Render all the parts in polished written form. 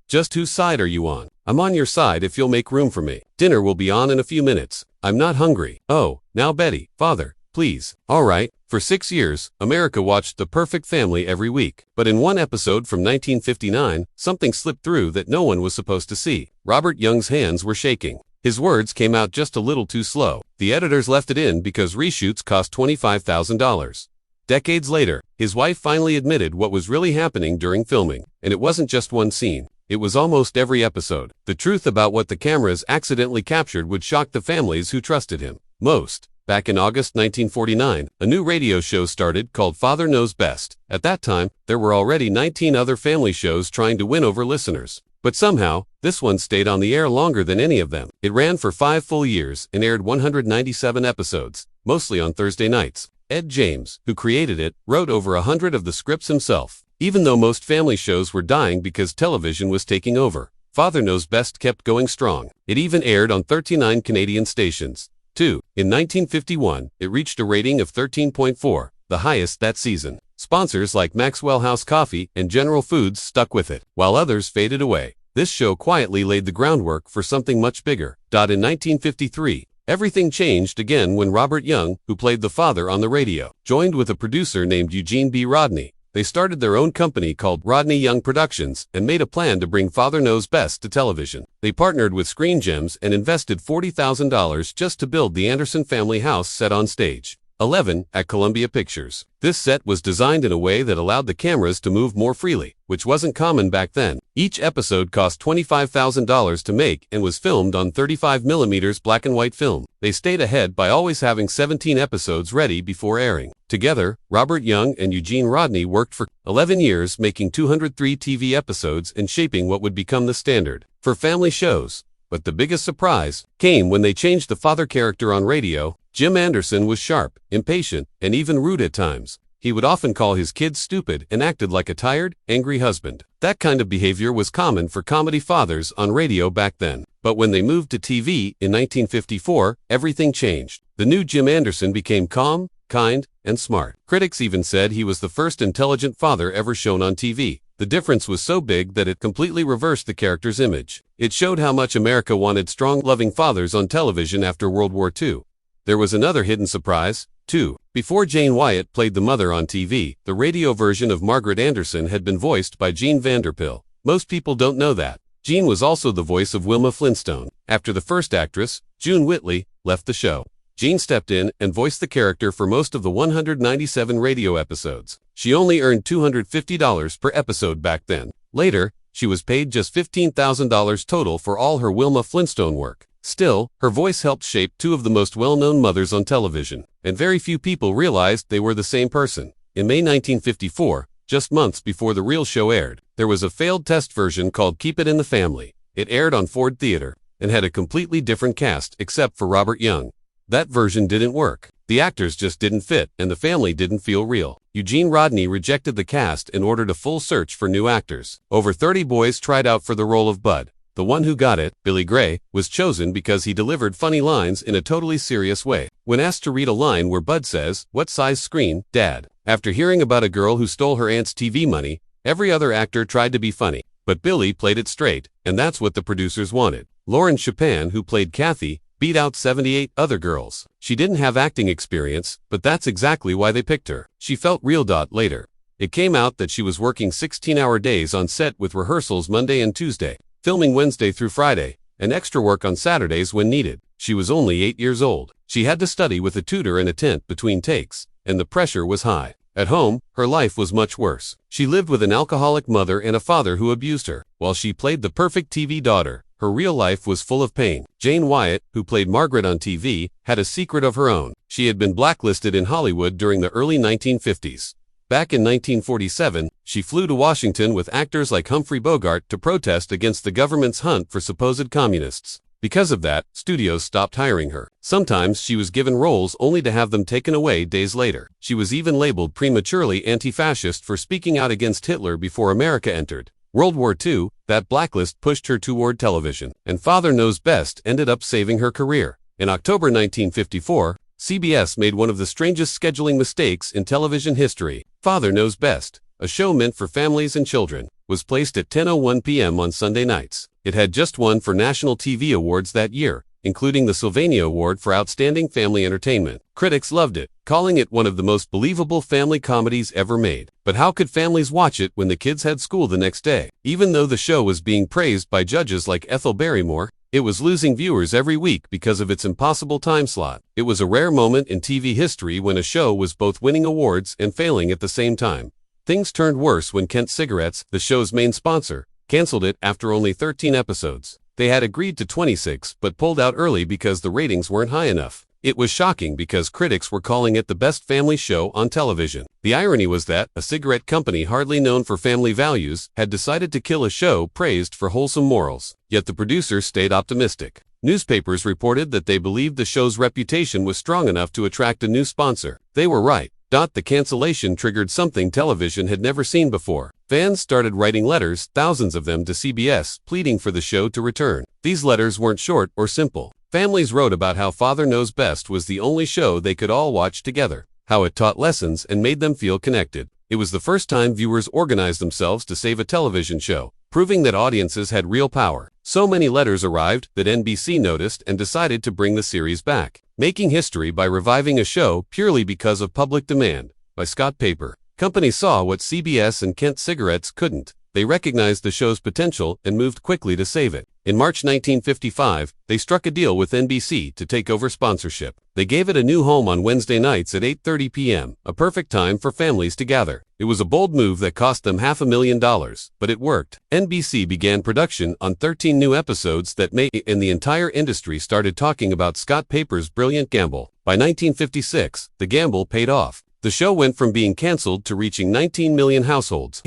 Just whose side are you on? I'm on your side if you'll make room for me. Dinner will be on in a few minutes. I'm not hungry. Oh, now Betty, father, please. All right. For 6 years, America watched The Perfect Family every week. But in one episode from 1959, something slipped through that no one was supposed to see. Robert Young's hands were shaking. His words came out just a little too slow. The editors left it in because reshoots cost $25,000. Decades later, his wife finally admitted what was really happening during filming. And it wasn't just one scene. It was almost every episode. The truth about what the cameras accidentally captured would shock the families who trusted him most. Back in August 1949, a new radio show started called Father Knows Best. At that time, there were already 19 other family shows trying to win over listeners. But somehow, this one stayed on the air longer than any of them. It ran for 5 full years and aired 197 episodes, mostly on Thursday nights. Ed James, who created it, wrote over 100 of the scripts himself. Even though most family shows were dying because television was taking over, Father Knows Best kept going strong. It even aired on 39 Canadian stations. In 1951, it reached a rating of 13.4, the highest that season. Sponsors like Maxwell House Coffee and General Foods stuck with it, while others faded away. This show quietly laid the groundwork for something much bigger. In 1953, everything changed again when Robert Young, who played the father on the radio, joined with a producer named Eugene B. Rodney. They started their own company called Rodney Young Productions and made a plan to bring Father Knows Best to television. They partnered with Screen Gems and invested $40,000 just to build the Anderson family house set on stage 11 at Columbia Pictures. This set was designed in a way that allowed the cameras to move more freely, which wasn't common back then. Each episode cost $25,000 to make and was filmed on 35mm black and white film. They stayed ahead by always having 17 episodes ready before airing. Together, Robert Young and Eugene Rodney worked for 11 years, making 203 TV episodes and shaping what would become the standard for family shows. But the biggest surprise came when they changed the father character on radio. Jim Anderson was sharp, impatient, and even rude at times. He would often call his kids stupid and acted like a tired, angry husband. That kind of behavior was common for comedy fathers on radio back then. But when they moved to TV in 1954, everything changed. The new Jim Anderson became calm, kind, and smart. Critics even said he was the first intelligent father ever shown on TV. The difference was so big that it completely reversed the character's image. It showed how much America wanted strong, loving fathers on television after World War II. There was another hidden surprise, too. Before Jane Wyatt played the mother on TV, the radio version of Margaret Anderson had been voiced by Jean Vanderpil. Most people don't know that. Jean was also the voice of Wilma Flintstone. After the first actress, June Whitley, left the show, Jean stepped in and voiced the character for most of the 197 radio episodes. She only earned $250 per episode back then. Later, she was paid just $15,000 total for all her Wilma Flintstone work. Still, her voice helped shape 2 of the most well-known mothers on television, and very few people realized they were the same person. In May 1954, just months before the real show aired, there was a failed test version called Keep It in the Family. It aired on Ford Theater and had a completely different cast except for Robert Young. That version didn't work. The actors just didn't fit, and the family didn't feel real. Eugene Rodney rejected the cast and ordered a full search for new actors. Over 30 boys tried out for the role of Bud. The one who got it, Billy Gray, was chosen because he delivered funny lines in a totally serious way. When asked to read a line where Bud says, "What size screen, Dad?" After hearing about a girl who stole her aunt's TV money, every other actor tried to be funny. But Billy played it straight, and that's what the producers wanted. Lauren Chopin, who played Kathy, beat out 78 other girls. She didn't have acting experience, but that's exactly why they picked her. She felt real. Later, it came out that she was working 16-hour days on set with rehearsals Monday and Tuesday, filming Wednesday through Friday, and extra work on Saturdays when needed. She was only 8 years old. She had to study with a tutor in a tent between takes, and the pressure was high. At home, her life was much worse. She lived with an alcoholic mother and a father who abused her. While she played the perfect TV daughter, her real life was full of pain. Jane Wyatt, who played Margaret on TV, had a secret of her own. She had been blacklisted in Hollywood during the early 1950s. Back in 1947, she flew to Washington with actors like Humphrey Bogart to protest against the government's hunt for supposed communists. Because of that, studios stopped hiring her. Sometimes she was given roles only to have them taken away days later. She was even labeled prematurely anti-fascist for speaking out against Hitler before America entered World War II. That blacklist pushed her toward television, and Father Knows Best ended up saving her career. In October 1954, CBS made one of the strangest scheduling mistakes in television history. Father Knows Best, a show meant for families and children, was placed at 10:01 p.m. on Sunday nights. It had just won for National TV Awards that year, including the Sylvania Award for Outstanding Family Entertainment. Critics loved it, calling it one of the most believable family comedies ever made. But how could families watch it when the kids had school the next day? Even though the show was being praised by judges like Ethel Barrymore, it was losing viewers every week because of its impossible time slot. It was a rare moment in TV history when a show was both winning awards and failing at the same time. Things turned worse when Kent Cigarettes, the show's main sponsor, canceled it after only 13 episodes. They had agreed to 26 but pulled out early because the ratings weren't high enough. It was shocking because critics were calling it the best family show on television. The irony was that a cigarette company hardly known for family values had decided to kill a show praised for wholesome morals. Yet the producers stayed optimistic. Newspapers reported that they believed the show's reputation was strong enough to attract a new sponsor. They were right. The cancellation triggered something television had never seen before. Fans started writing letters, thousands of them, to CBS, pleading for the show to return. These letters weren't short or simple. Families wrote about how Father Knows Best was the only show they could all watch together, how it taught lessons and made them feel connected. It was the first time viewers organized themselves to save a television show, proving that audiences had real power. So many letters arrived that NBC noticed and decided to bring the series back, making history by reviving a show purely because of public demand. By Scott Paper, company saw what CBS and Kent Cigarettes couldn't. They recognized the show's potential and moved quickly to save it. In March 1955, they struck a deal with NBC to take over sponsorship. They gave it a new home on Wednesday nights at 8:30 p.m., a perfect time for families to gather. It was a bold move that cost them $500,000, but it worked. NBC began production on 13 new episodes that made it, and the entire industry started talking about Scott Paper's brilliant gamble. By 1956, the gamble paid off. The show went from being canceled to reaching 19 million households.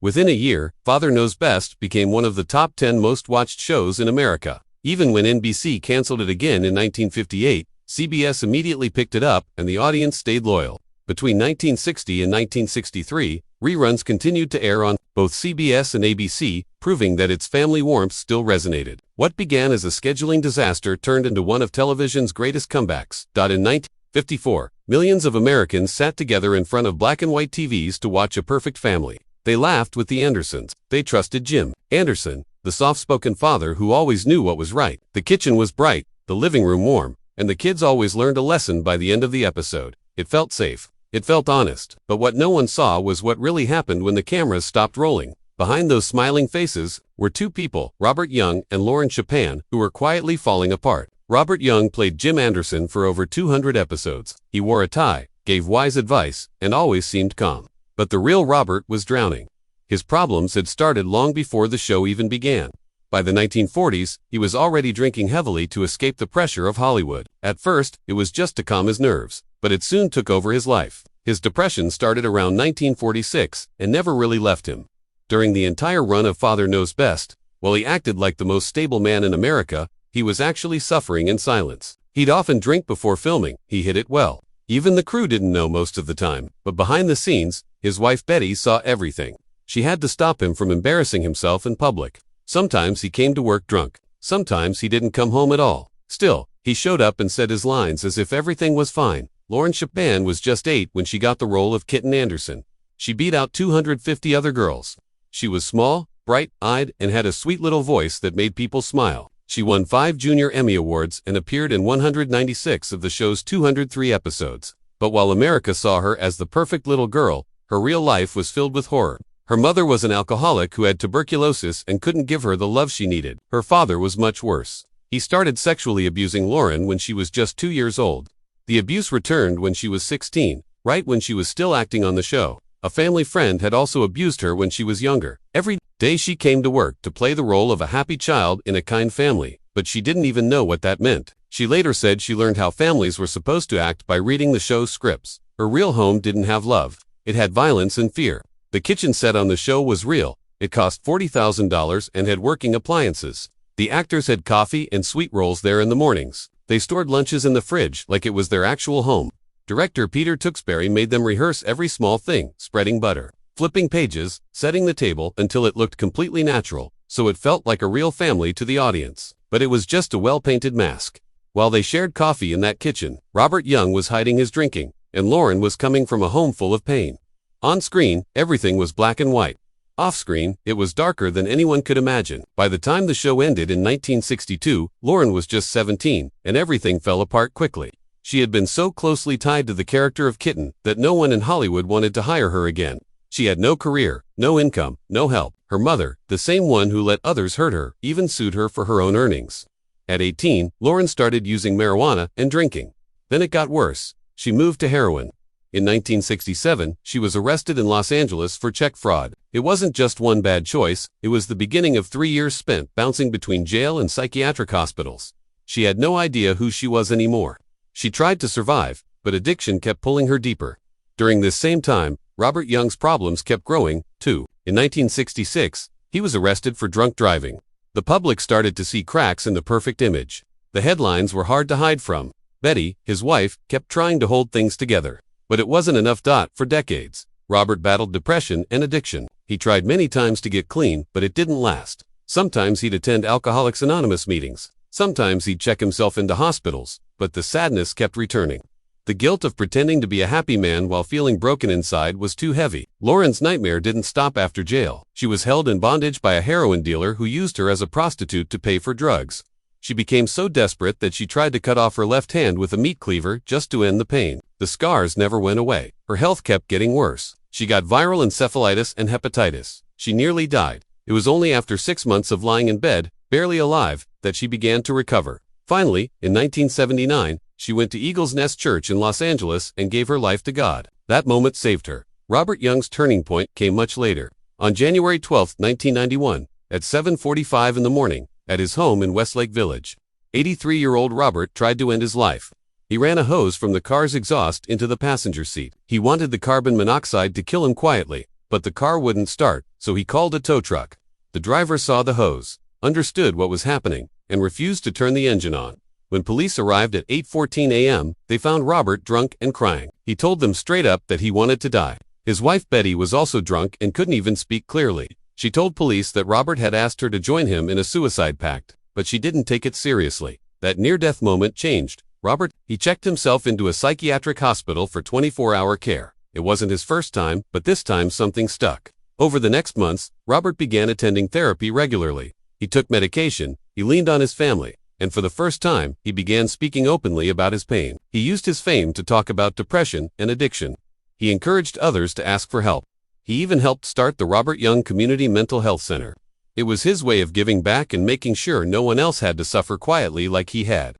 Within a year, Father Knows Best became one of the top 10 most watched shows in America. Even when NBC canceled it again in 1958, CBS immediately picked it up and the audience stayed loyal. Between 1960 and 1963, reruns continued to air on both CBS and ABC, proving that its family warmth still resonated. What began as a scheduling disaster turned into one of television's greatest comebacks. In 1954, millions of Americans sat together in front of black and white TVs to watch A Perfect Family. They laughed with the Andersons. They trusted Jim Anderson, the soft-spoken father who always knew what was right. The kitchen was bright, the living room warm, and the kids always learned a lesson by the end of the episode. It felt safe. It felt honest. But what no one saw was what really happened when the cameras stopped rolling. Behind those smiling faces were two people, Robert Young and Lauren Chapin, who were quietly falling apart. Robert Young played Jim Anderson for over 200 episodes. He wore a tie, gave wise advice, and always seemed calm. But the real Robert was drowning. His problems had started long before the show even began. By the 1940s, he was already drinking heavily to escape the pressure of Hollywood. At first, it was just to calm his nerves, but it soon took over his life. His depression started around 1946 and never really left him. During the entire run of Father Knows Best, while he acted like the most stable man in America, he was actually suffering in silence. He'd often drink before filming. He hid it well. Even the crew didn't know most of the time, but behind the scenes, his wife Betty saw everything. She had to stop him from embarrassing himself in public. Sometimes he came to work drunk. Sometimes he didn't come home at all. Still, he showed up and said his lines as if everything was fine. Lauren Chapin was just 8 when she got the role of Kitten Anderson. She beat out 250 other girls. She was small, bright-eyed, and had a sweet little voice that made people smile. She won 5 Junior Emmy Awards and appeared in 196 of the show's 203 episodes. But while America saw her as the perfect little girl, her real life was filled with horror. Her mother was an alcoholic who had tuberculosis and couldn't give her the love she needed. Her father was much worse. He started sexually abusing Lauren when she was just 2 years old. The abuse returned when she was 16, right when she was still acting on the show. A family friend had also abused her when she was younger. Every day she came to work to play the role of a happy child in a kind family, but she didn't even know what that meant. She later said she learned how families were supposed to act by reading the show's scripts. Her real home didn't have love. It had violence and fear. The kitchen set on the show was real. It cost $40,000 and had working appliances. The actors had coffee and sweet rolls there in the mornings. They stored lunches in the fridge like it was their actual home. Director Peter Tewksbury made them rehearse every small thing, spreading butter, flipping pages, setting the table until it looked completely natural, so it felt like a real family to the audience. But it was just a well-painted mask. While they shared coffee in that kitchen, Robert Young was hiding his drinking. and Lauren was coming from a home full of pain. On screen, everything was black and white. Off-screen, it was darker than anyone could imagine. By the time the show ended in 1962, Lauren was just 17, and everything fell apart quickly. She had been so closely tied to the character of Kitten that no one in Hollywood wanted to hire her again. She had no career, no income, no help. Her mother, the same one who let others hurt her, even sued her for her own earnings. At 18, Lauren started using marijuana and drinking. Then it got worse. She moved to heroin. In 1967, she was arrested in Los Angeles for check fraud. It wasn't just one bad choice, it was the beginning of 3 years spent bouncing between jail and psychiatric hospitals. She had no idea who she was anymore. She tried to survive, but addiction kept pulling her deeper. During this same time, Robert Young's problems kept growing, too. In 1966, he was arrested for drunk driving. The public started to see cracks in the perfect image. The headlines were hard to hide from. Betty, his wife, kept trying to hold things together. But it wasn't enough. For decades, Robert battled depression and addiction. He tried many times to get clean, but it didn't last. Sometimes he'd attend Alcoholics Anonymous meetings. Sometimes he'd check himself into hospitals, but the sadness kept returning. The guilt of pretending to be a happy man while feeling broken inside was too heavy. Lauren's nightmare didn't stop after jail. She was held in bondage by a heroin dealer who used her as a prostitute to pay for drugs. She became so desperate that she tried to cut off her left hand with a meat cleaver just to end the pain. The scars never went away. Her health kept getting worse. She got viral encephalitis and hepatitis. She nearly died. It was only after 6 months of lying in bed, barely alive, that she began to recover. Finally, in 1979, she went to Eagle's Nest Church in Los Angeles and gave her life to God. That moment saved her. Robert Young's turning point came much later. On January 12, 1991, at 7:45 in the morning, at his home in Westlake Village, 83-year-old Robert tried to end his life. He ran a hose from the car's exhaust into the passenger seat. He wanted the carbon monoxide to kill him quietly, but the car wouldn't start, so he called a tow truck. The driver saw the hose, understood what was happening, and refused to turn the engine on. When police arrived at 8:14 a.m., they found Robert drunk and crying. He told them straight up that he wanted to die. His wife Betty was also drunk and couldn't even speak clearly. She told police that Robert had asked her to join him in a suicide pact, but she didn't take it seriously. That near-death moment changed Robert. He checked himself into a psychiatric hospital for 24-hour care. It wasn't his first time, but this time something stuck. Over the next months, Robert began attending therapy regularly. He took medication, he leaned on his family, and for the first time, he began speaking openly about his pain. He used his fame to talk about depression and addiction. He encouraged others to ask for help. He even helped start the Robert Young Community Mental Health Center. It was his way of giving back and making sure no one else had to suffer quietly like he had.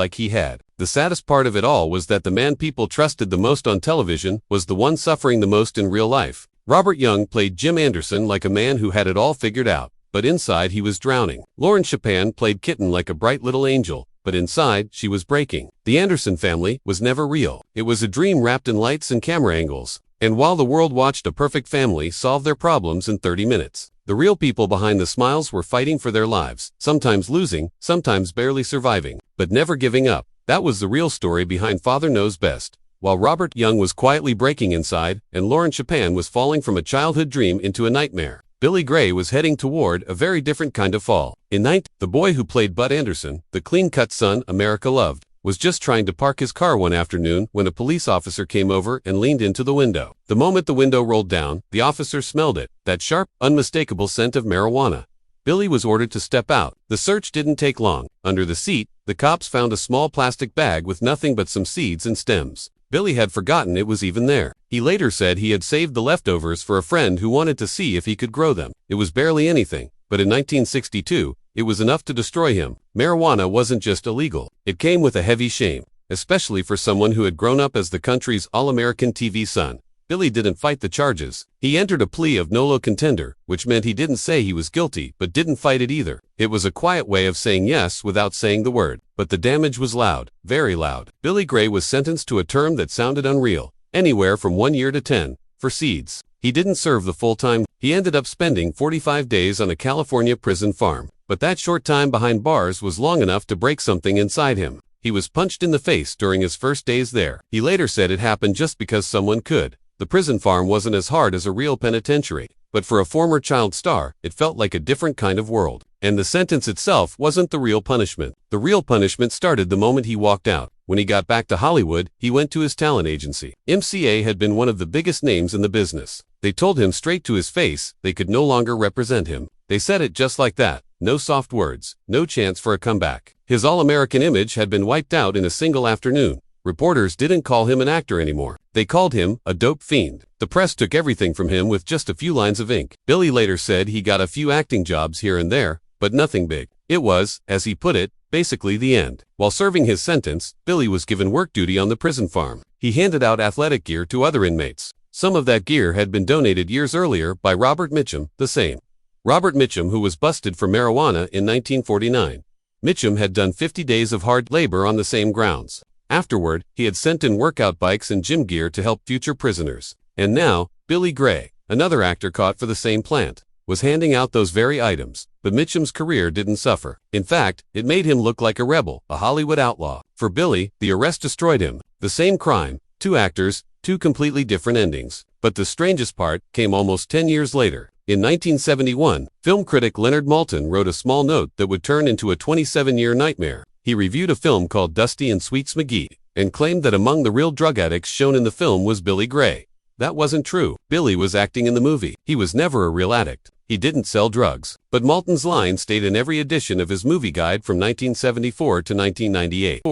The saddest part of it all was that the man people trusted the most on television was the one suffering the most in real life. Robert Young played Jim Anderson like a man who had it all figured out, but inside he was drowning. Lauren Chapin played Kitten like a bright little angel, but inside she was breaking. The Anderson family was never real. It was a dream wrapped in lights and camera angles. And while the world watched a perfect family solve their problems in 30 minutes, the real people behind the smiles were fighting for their lives, sometimes losing, sometimes barely surviving, but never giving up. That was the real story behind Father Knows Best. While Robert Young was quietly breaking inside, and Lauren Chapin was falling from a childhood dream into a nightmare, Billy Gray was heading toward a very different kind of fall. The boy who played Bud Anderson, the clean-cut son America loved, was just trying to park his car one afternoon when a police officer came over and leaned into the window. The moment the window rolled down, the officer smelled it, that sharp, unmistakable scent of marijuana. Billy was ordered to step out. The search didn't take long. Under the seat, the cops found a small plastic bag with nothing but some seeds and stems. Billy had forgotten it was even there. He later said he had saved the leftovers for a friend who wanted to see if he could grow them. It was barely anything, but in 1962, it was enough to destroy him. Marijuana wasn't just illegal. It came with a heavy shame, especially for someone who had grown up as the country's all-American TV son. Billy didn't fight the charges. He entered a plea of nolo contender, which meant he didn't say he was guilty, but didn't fight it either. It was a quiet way of saying yes without saying the word. But the damage was loud, very loud. Billy Gray was sentenced to a term that sounded unreal, anywhere from 1 year to 10, for seeds. He didn't serve the full time. He ended up spending 45 days on a California prison farm. But that short time behind bars was long enough to break something inside him. He was punched in the face during his first days there. He later said it happened just because someone could. The prison farm wasn't as hard as a real penitentiary, but for a former child star, it felt like a different kind of world. And the sentence itself wasn't the real punishment. The real punishment started the moment he walked out. When he got back to Hollywood, he went to his talent agency. MCA had been one of the biggest names in the business. They told him straight to his face they could no longer represent him. They said it just like that. No soft words, no chance for a comeback. His all-American image had been wiped out in a single afternoon. Reporters didn't call him an actor anymore. They called him a dope fiend. The press took everything from him with just a few lines of ink. Billy later said he got a few acting jobs here and there, but nothing big. It was, as he put it, basically the end. While serving his sentence, Billy was given work duty on the prison farm. He handed out athletic gear to other inmates. Some of that gear had been donated years earlier by Robert Mitchum, the same. Robert Mitchum, who was busted for marijuana in 1949. Mitchum had done 50 days of hard labor on the same grounds. Afterward, he had sent in workout bikes and gym gear to help future prisoners. And now, Billy Gray, another actor caught for the same plant, was handing out those very items. But Mitchum's career didn't suffer. In fact, it made him look like a rebel, a Hollywood outlaw. For Billy, the arrest destroyed him. The same crime, two actors, two completely different endings. But the strangest part came almost 10 years later. In 1971, film critic Leonard Maltin wrote a small note that would turn into a 27-year nightmare. He reviewed a film called Dusty and Sweets McGee and claimed that among the real drug addicts shown in the film was Billy Gray. That wasn't true. Billy was acting in the movie. He was never a real addict. He didn't sell drugs. But Maltin's line stayed in every edition of his movie guide from 1974 to 1998.